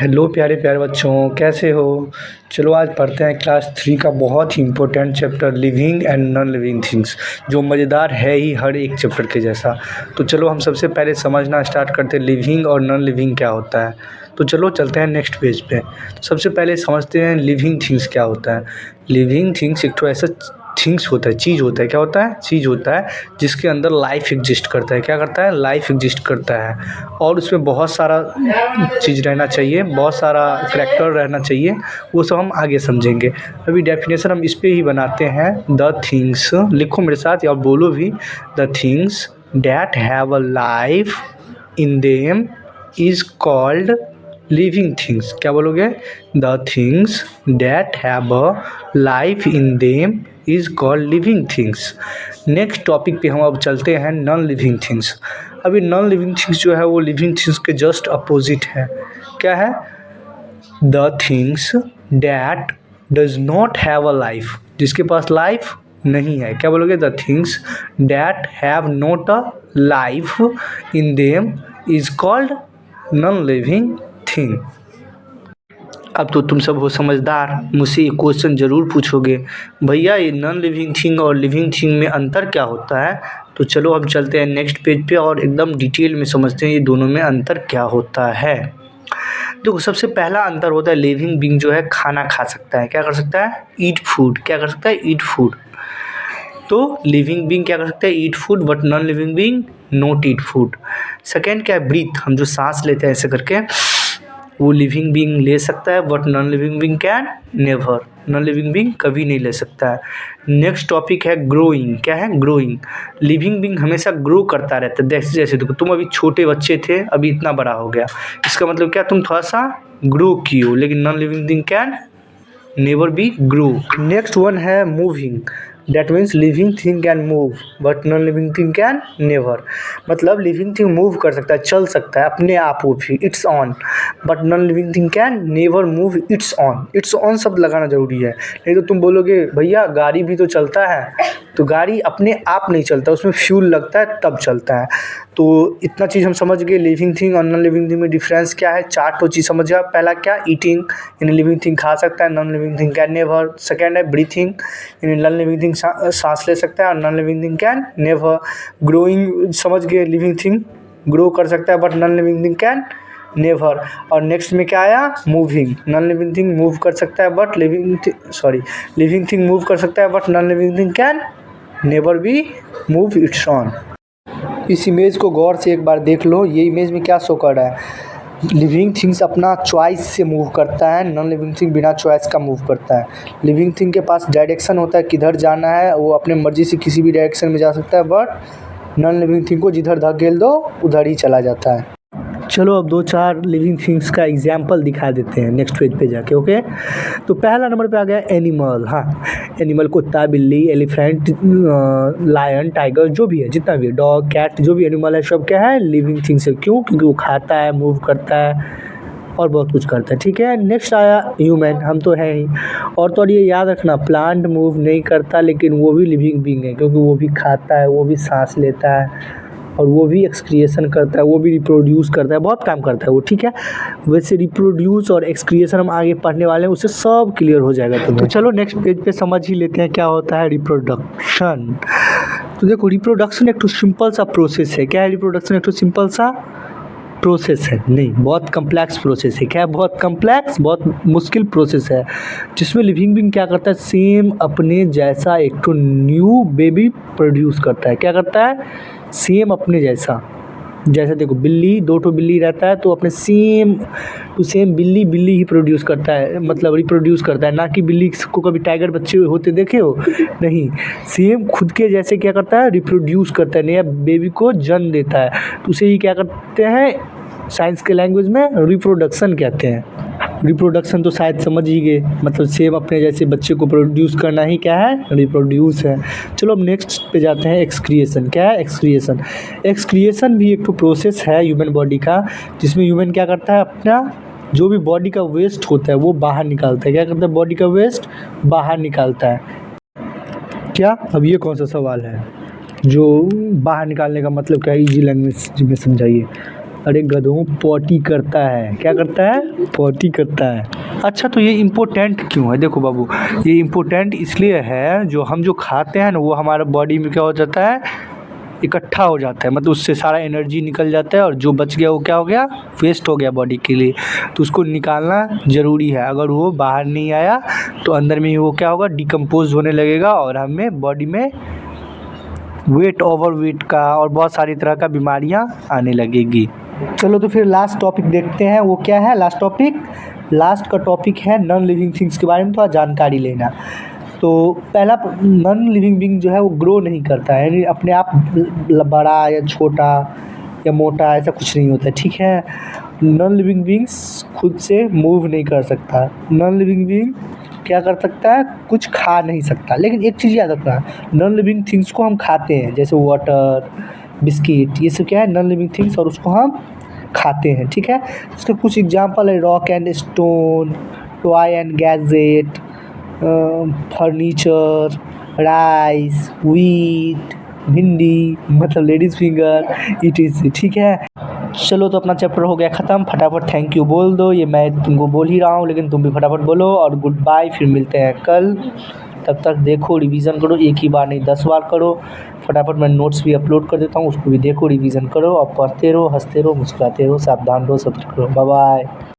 Hello प्यारे प्यारे बच्चों, कैसे हो। चलो आज पढ़ते हैं क्लास 3 का बहुत ही important chapter living and non living things, जो मज़ेदार है ही हर एक चैप्टर के जैसा। तो चलो हम सबसे पहले समझना स्टार्ट करते हैं लिविंग और नॉन लिविंग क्या होता है। तो चलो चलते हैं नेक्स्ट पेज पे। सबसे पहले समझते हैं लिविंग थिंग्स क्या होता है। लिविंग थिंग्स एक तो ऐसा थिंग्स होता है, चीज़ होता है। क्या होता है? चीज़ होता है जिसके अंदर लाइफ एग्जिस्ट करता है। क्या करता है? लाइफ एग्जिस्ट करता है। और उसमें बहुत सारा चीज़ रहना चाहिए, बहुत सारा करैक्टर रहना चाहिए, वो सब हम आगे समझेंगे। अभी डेफिनेशन हम इस पे ही बनाते हैं। द थिंग्स, लिखो मेरे साथ या बोलो भी। The things that have a life in them is called living things. क्या बोलोगे? The things that have a life in them is called living things. Next topic पे हम अब चलते हैं नॉन लिविंग थिंग्स। अभी नॉन लिविंग थिंग्स जो है वो लिविंग थिंग्स के जस्ट अपोजिट है। क्या है? The things that does not have a life, जिसके पास लाइफ नहीं है। क्या बोलोगे? The things that have not a life in them is called non living thing. अब तो तुम सब हो समझदार, मुझसे ये क्वेश्चन ज़रूर पूछोगे, भैया ये नॉन लिविंग थिंग और लिविंग थिंग में अंतर क्या होता है। तो चलो हम चलते हैं नेक्स्ट पेज पे और एकदम डिटेल में समझते हैं ये दोनों में अंतर क्या होता है। देखो सबसे पहला अंतर होता है लिविंग बीइंग जो है खाना खा सकता है। क्या कर सकता है? Eat food. क्या कर सकता है? Eat food. तो लिविंग बीइंग क्या कर सकता है? Eat food, but non living being not eat food. Second क्या है? ब्रीथ, हम जो सांस लेते हैं ऐसे करके, वो लिविंग बीइंग ले सकता है, but non living being can never. Non living being कभी नहीं ले सकता है। नेक्स्ट टॉपिक है ग्रोइंग। क्या है? ग्रोइंग। लिविंग बीइंग हमेशा ग्रो करता रहता है। जैसे जैसे देखो तुम अभी छोटे बच्चे थे, अभी इतना बड़ा हो गया, इसका मतलब क्या? तुम थोड़ा सा ग्रो किए हो, लेकिन non living being can never be grow. Next one है moving. That means living thing can move but non living thing can never. मतलब लिविंग थिंग मूव कर सकता है, चल सकता है अपने आप, वो भी it's on, but non living thing can never move it's on. It's on शब्द लगाना जरूरी है, नहीं तो तुम बोलोगे भैया गाड़ी भी तो चलता है, तो गाड़ी अपने आप नहीं चलता, उसमें फ्यूल लगता है तब चलता है। तो इतना चीज़ हम समझ गए लिविंग थिंग और नॉन लिविंग थिंग में डिफरेंस क्या है। चार तो चीज़ समझ गया। पहला क्या? ईटिंग, यानी लिविंग थिंग खा सकता है, non living thing can never. Second है ब्रीथिंग, यानी नॉन लिविंग थिंग सांस ले सकता है और non living thing can never. Growing समझ गए, लिविंग थिंग ग्रो कर सकता है but non living thing can never. और नेक्स्ट में क्या आया? Moving. Non living thing move कर सकता है बट लिविंग थिंग मूव कर सकता है but non living thing can never B move it's on. इस इमेज को गौर से एक बार देख लो। ये इमेज में क्या शो कर रहा है? लिविंग थिंग्स अपना चॉइस से मूव करता है, नॉन लिविंग थिंग बिना चॉइस का मूव करता है। लिविंग थिंग के पास डायरेक्शन होता है, किधर जाना है, वो अपने मर्जी से किसी भी डायरेक्शन में जा सकता है, बट नॉन लिविंग थिंग को जिधर धकेल दो उधर ही चला जाता है। चलो अब दो चार लिविंग थिंग्स का एग्जाम्पल दिखा देते हैं नेक्स्ट पेज पे जाके। ओके, तो पहला नंबर पे आ गया एनिमल। हाँ, एनिमल कुत्ता, बिल्ली, एलिफेंट, लायन, टाइगर, जो भी है, जितना भी है, डॉग, कैट, जो भी एनिमल है सब क्या है? लिविंग थिंग्स है। क्यों? क्योंकि वो खाता है, मूव करता है और बहुत कुछ करता है। ठीक है, नेक्स्ट आया ह्यूमन, हम तो है ही। और ये याद रखना, प्लांट मूव नहीं करता लेकिन वो भी लिविंग बीइंग है, क्योंकि वो भी खाता है, वो भी सांस लेता है और वो भी एक्सक्रिएशन करता है, वो भी रिप्रोड्यूस करता है, बहुत काम करता है वो। ठीक है, वैसे रिप्रोड्यूस और एक्सक्रिएशन हम आगे पढ़ने वाले हैं, उससे सब क्लियर हो जाएगा तुम्हें। तो चलो नेक्स्ट पेज पे समझ ही लेते हैं क्या होता है रिप्रोडक्शन। तो देखो रिप्रोडक्शन एक तो सिंपल सा प्रोसेस है। क्या है रिप्रोडक्शन? एक तो सिंपल सा प्रोसेस है, नहीं बहुत कम्प्लेक्स प्रोसेस है। क्या है? बहुत कम्प्लेक्स, बहुत मुश्किल प्रोसेस है, जिसमें लिविंग बीइंग क्या करता है? सेम अपने जैसा एक तो न्यू बेबी प्रोड्यूस करता है। क्या करता है? सेम अपने जैसा। जैसे देखो बिल्ली, दो ठो बिल्ली रहता है तो अपने सेम टू सेम बिल्ली ही प्रोड्यूस करता है, मतलब रिप्रोड्यूस करता है, ना कि बिल्ली को कभी टाइगर बच्चे होते देखे हो, नहीं। सेम खुद के जैसे क्या करता है? रिप्रोड्यूस करता है, नया बेबी को जन्म देता है। तो उसे ही क्या करते हैं साइंस के लैंग्वेज में? रिप्रोडक्शन कहते हैं। रिप्रोडक्शन तो शायद समझ ही गए, मतलब सेम अपने जैसे बच्चे को प्रोड्यूस करना ही क्या है? रिप्रोड्यूस है। चलो अब नेक्स्ट पे जाते हैं एक्सक्रिएशन। क्या है एक्सक्रिएशन? एक्सक्रिएशन भी एक तो प्रोसेस है ह्यूमन बॉडी का, जिसमें ह्यूमन क्या करता है? अपना जो भी बॉडी का वेस्ट होता है वो बाहर निकालता है। क्या करता है? बॉडी का वेस्ट बाहर निकालता है। क्या? अब ये कौन सा सवाल है जो बाहर निकालने का मतलब क्या है? ईजी लैंग्वेज में समझाइए। अरे गधों, पॉटी करता है। क्या करता है? पॉटी करता है। अच्छा, तो ये इम्पोर्टेंट क्यों है? देखो बाबू, ये इम्पोर्टेंट इसलिए है, जो खाते हैं ना वो हमारे बॉडी में क्या हो जाता है, इकट्ठा हो जाता है, मतलब उससे सारा एनर्जी निकल जाता है और जो बच गया वो क्या हो गया, वेस्ट हो गया बॉडी के लिए। तो उसको निकालना ज़रूरी है। अगर वो बाहर नहीं आया तो अंदर में ही वो क्या होगा, डिकम्पोज होने लगेगा और हमें बॉडी में वेट, ओवर वेट का और बहुत सारी तरह का बीमारियां आने लगेगी। चलो तो फिर लास्ट टॉपिक देखते हैं, वो क्या है लास्ट टॉपिक? लास्ट का टॉपिक है नॉन लिविंग थिंग्स के बारे में थोड़ा जानकारी लेना। तो पहला, नॉन लिविंग बीइंग जो है वो ग्रो नहीं करता है, यानी अपने आप बड़ा या छोटा या मोटा ऐसा कुछ नहीं होता है, ठीक है। नॉन लिविंग बीइंग्स खुद से मूव नहीं कर सकता। नॉन लिविंग बीइंग क्या कर सकता है? कुछ खा नहीं सकता। लेकिन एक चीज़ याद रखना, नॉन लिविंग थिंग्स को हम खाते हैं, जैसे वाटर, बिस्किट, ये सब क्या है, नॉन लिविंग थिंग्स, और उसको हम खाते हैं, ठीक है। इसके कुछ एग्जांपल है, rock and stone, toy and gadget, furniture, rice, wheat, भिंडी मतलब लेडीज़ फिंगर, ETC, ठीक है। चलो तो अपना चैप्टर हो गया ख़त्म। फटाफट थैंक यू बोल दो, ये मैं तुमको बोल ही रहा हूँ लेकिन तुम भी फटाफट बोलो, और गुड बाय, फिर मिलते हैं कल। तब तक देखो, रिवीजन करो, एक ही बार नहीं 10 बार करो। फटाफट मैं नोट्स भी अपलोड कर देता हूँ, उसको भी देखो, रिवीजन करो और पढ़ते रहो, हंसते रहो, मुस्कुराते रहो, सावधान रहो, सतर्क रहो। Bye bye.